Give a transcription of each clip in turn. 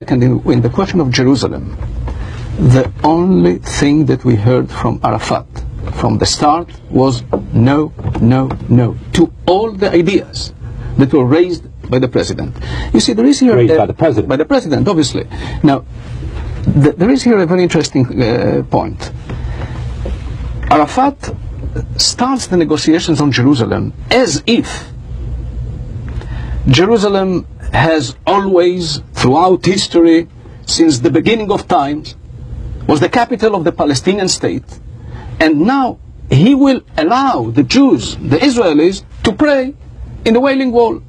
And in the question of Jerusalem, the only thing that we heard from Arafat from the start was no, no, no to all the ideas that were raised by the president. You see, there is here raised by the president. By the president, obviously. Now, there is here a very interesting point. Arafat starts the negotiations on Jerusalem as if Jerusalem has always, throughout history, since the beginning of times, was the capital of the Palestinian state, and now he will allow the Jews, the Israelis, to pray in the Wailing Wall.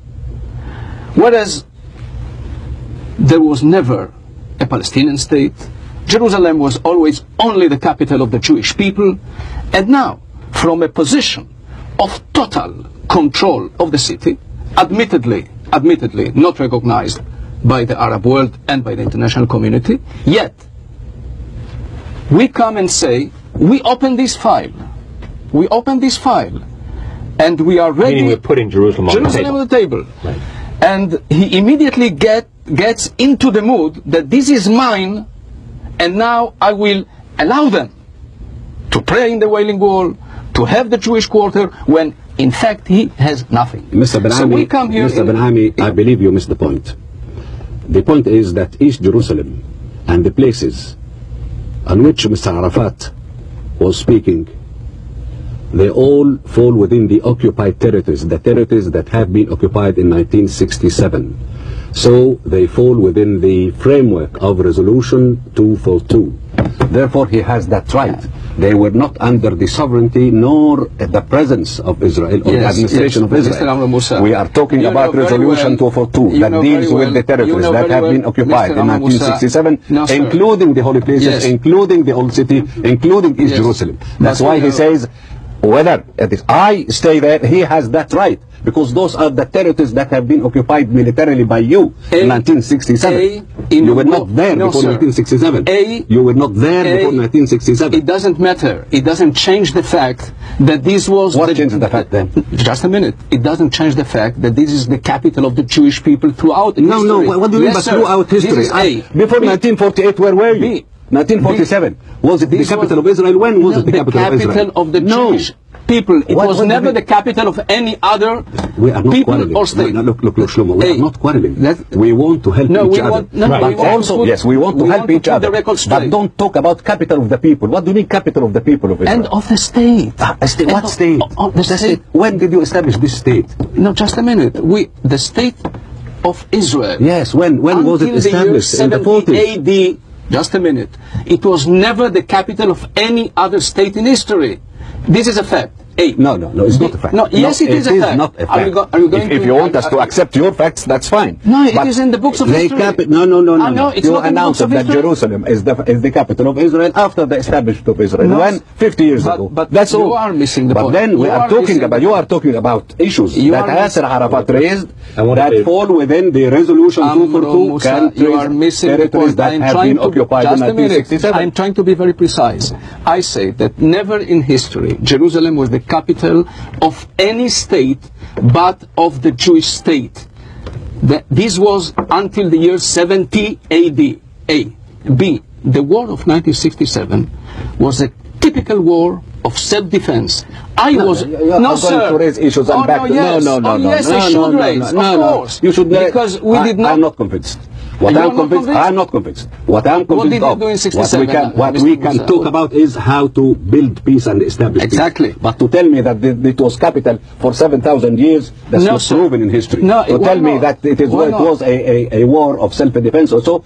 Whereas there was never a Palestinian state, Jerusalem was always only the capital of the Jewish people, and now, from a position of total control of the city, admittedly not recognized by the Arab world and by the international community, yet we come and say, we open this file, and we are ready. Meaning we're putting Jerusalem on the table. Right. And he immediately gets into the mood that this is mine, and now I will allow them to pray in the Wailing Wall, to have the Jewish quarter, when in fact he has nothing. Mr. Ben-Ami, so we come here Mr. Ben-Ami, I believe you missed the point. The point is that East Jerusalem and the places on which Mr. Arafat was speaking, they all fall within the occupied territories, the territories that have been occupied in 1967. So they fall within the framework of Resolution 242. Therefore, he has that right. They were not under the sovereignty nor the presence of Israel or the administration of Israel. We are talking about Resolution 242 that deals with the territories that have been occupied in 1967, including the holy places, including the old city, including East Jerusalem. That's why he says, whether it is I stay there, he has that right, because those are the territories that have been occupied militarily by you in 1967. You were not there before 1967. You were not there before 1967. It doesn't matter. It doesn't change the fact that this was... What changes the fact then? Just a minute. It doesn't change the fact that this is the capital of the Jewish people throughout history. No, what do you mean by throughout history? Before 1948, where were you? 1947. Was it the capital of Israel? When was it the capital of Israel? The capital of the Jewish people. It was never the capital of any other people or state. Look, Shlomo, we are not quarreling. We want to help each other. But also, yes, we want to help each other. But don't talk about capital of the people. What do you mean capital of the people of Israel? And of the state. What state? The state. When did you establish this state? No, just a minute. The state of Israel. Yes, when was it established? In the 40s. AD. Just a minute. It was never the capital of any other state in history. This is a fact. No, it's not a fact. No, yes, it is a fact. Not a fact. If you want us to accept your facts, that's fine. No, it is in the books of history. No. You announced that Jerusalem is the capital of Israel after the establishment of Israel. When? 50 years ago. But that's all. You are missing the point. But then you are talking about issues that Yasser Arafat raised that fall within the Resolution 242 countries, territories that have been occupied in 1967. I'm trying to be very precise. I say that never in history Jerusalem was the capital of any state but of the Jewish state. This was until the year 70 AD. B. The war of 1967 was a typical war of self-defense. No, sir. To raise issues and back. Yes, they should raise. Of course. You should because we did not. I'm not convinced. I'm not convinced. What I'm convinced of, what we can talk about is how to build peace and establish exactly. peace. But to tell me that it was capital for 7,000 years, that's not proven in history. No, to tell me that it was a war of self-defense also,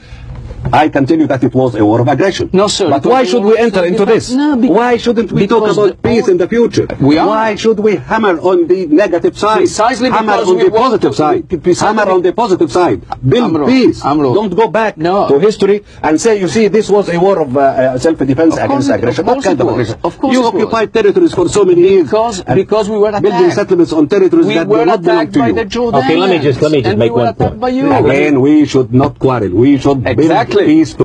I can tell you that it was a war of aggression. No, sir. But why should we enter into this? Why shouldn't we talk about peace in the future? Why should we hammer on the negative side? Precisely hammer on the positive side. Hammer on the positive side. Build peace. Don't go back to history and say, you see, this was a war of self-defense against aggression. What kind of aggression? You occupied territories for so many years. Because we were attacked. Building settlements on territories that do not belong to you. Okay, let me just make one point. Again, we should not quarrel. We should build peace.